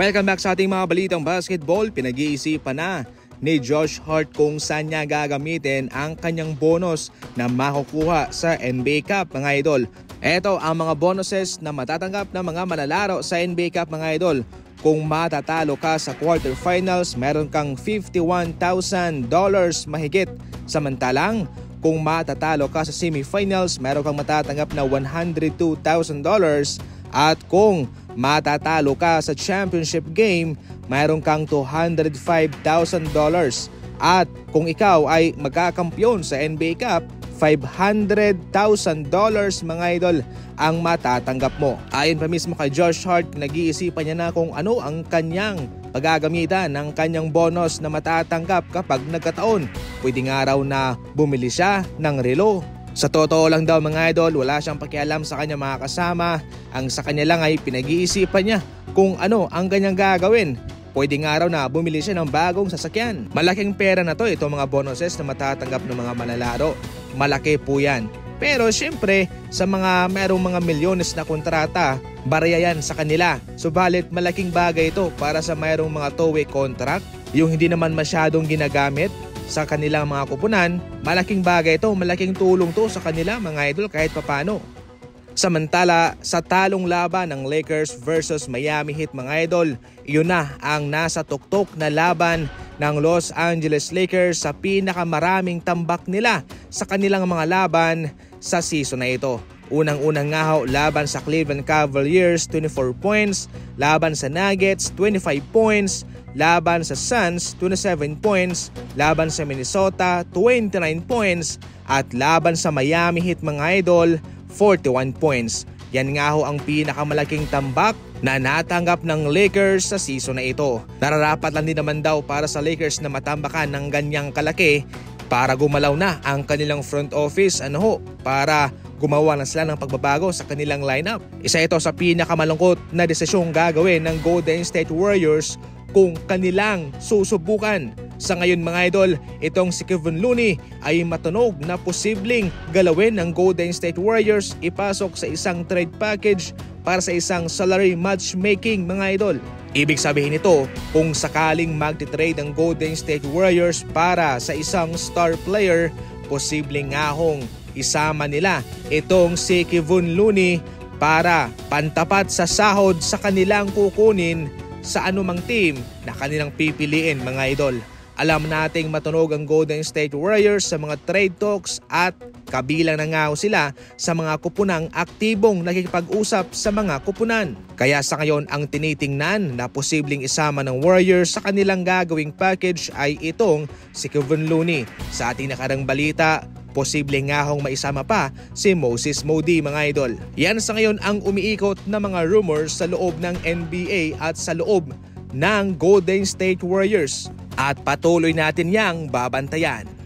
Welcome back sa ating mga balitang basketball. Pinag-iisipan na ni Josh Hart kung saan niya gagamitin ang kanyang bonus na makukuha sa NBA Cup, mga idol. Ito ang mga bonuses na matatanggap ng mga manlalaro sa NBA Cup, mga idol. Kung matatalo ka sa quarterfinals, meron kang $51,000 mahigit. Samantalang, kung matatalo ka sa semifinals, meron kang matatanggap na $102,000. At kung matatalo ka sa championship game, mayroon kang $205,000. At kung ikaw ay magkakampiyon sa NBA Cup, $500,000 mga idol ang matatanggap mo. Ayon pa mismo kay Josh Hart, nag-iisipan niya na kung ano ang kanyang pagagamitan ng kanyang bonus na matatanggap kapag nagkataon. Pwede nga raw na bumili siya ng relo. Sa totoo lang daw mga idol, wala siyang pakialam sa kanyang mga kasama. Ang sa kanya lang ay pinag-iisipan niya kung ano ang kanyang gagawin. Pwede nga raw na bumili siya ng bagong sasakyan. Malaking pera na to, itong mga bonuses na matatanggap ng mga manlalaro. Malaki po yan. Pero syempre, sa mga merong mga milyones na kontrata, barya yan sa kanila. Subalit malaking bagay ito para sa mayroong mga two-way contract, yung hindi naman masyadong ginagamit sa kanilang mga kupunan. Malaking bagay ito, malaking tulong to sa kanila mga idol kahit papano. Samantala, sa talong laban ng Lakers versus Miami Heat mga idol, iyon na ang nasa tuktok na laban ng Los Angeles Lakers sa pinakamaraming tambak nila sa kanilang mga laban sa season na ito. Unang-unang nga ho, laban sa Cleveland Cavaliers 24 points, laban sa Nuggets 25 points, laban sa Suns 27 points, laban sa Minnesota 29 points, at laban sa Miami Heat mga idol 41 points. Yan nga ho ang pinakamalaking tambak na natanggap ng Lakers sa season na ito. Nararapat lang din naman daw para sa Lakers na matambakan ng ganyang kalaki para gumalaw na ang kanilang front office para gumawa na sila ng pagbabago sa kanilang lineup. Isa ito sa pinakamalungkot na desisyong gagawin ng Golden State Warriors kung kanilang susubukan. Sa ngayon mga idol, itong si Kevon Looney ay matunog na posibleng galawin ng Golden State Warriors ipasok sa isang trade package para sa isang salary matchmaking mga idol. Ibig sabihin nito, kung sakaling magtitrade ang Golden State Warriors para sa isang star player, posibleng nga hong isama nila itong si Kevon Looney para pantapat sa sahod sa kanilang kukunin sa anumang team na kanilang pipiliin mga idol. Alam nating matunog ang Golden State Warriors sa mga trade talks at kabilang na nga sila sa mga kupunang aktibong nakikipag-usap sa mga kupunan. Kaya sa ngayon ang tinitingnan na posibleng isama ng Warriors sa kanilang gagawing package ay itong si Kevon Looney. Sa ating nakarang balita, posibleng nga hong maisama pa si Moses Moody mga idol. Yan sa ngayon ang umiikot na mga rumors sa loob ng NBA at sa loob ng Golden State Warriors. At patuloy natin yang babantayan.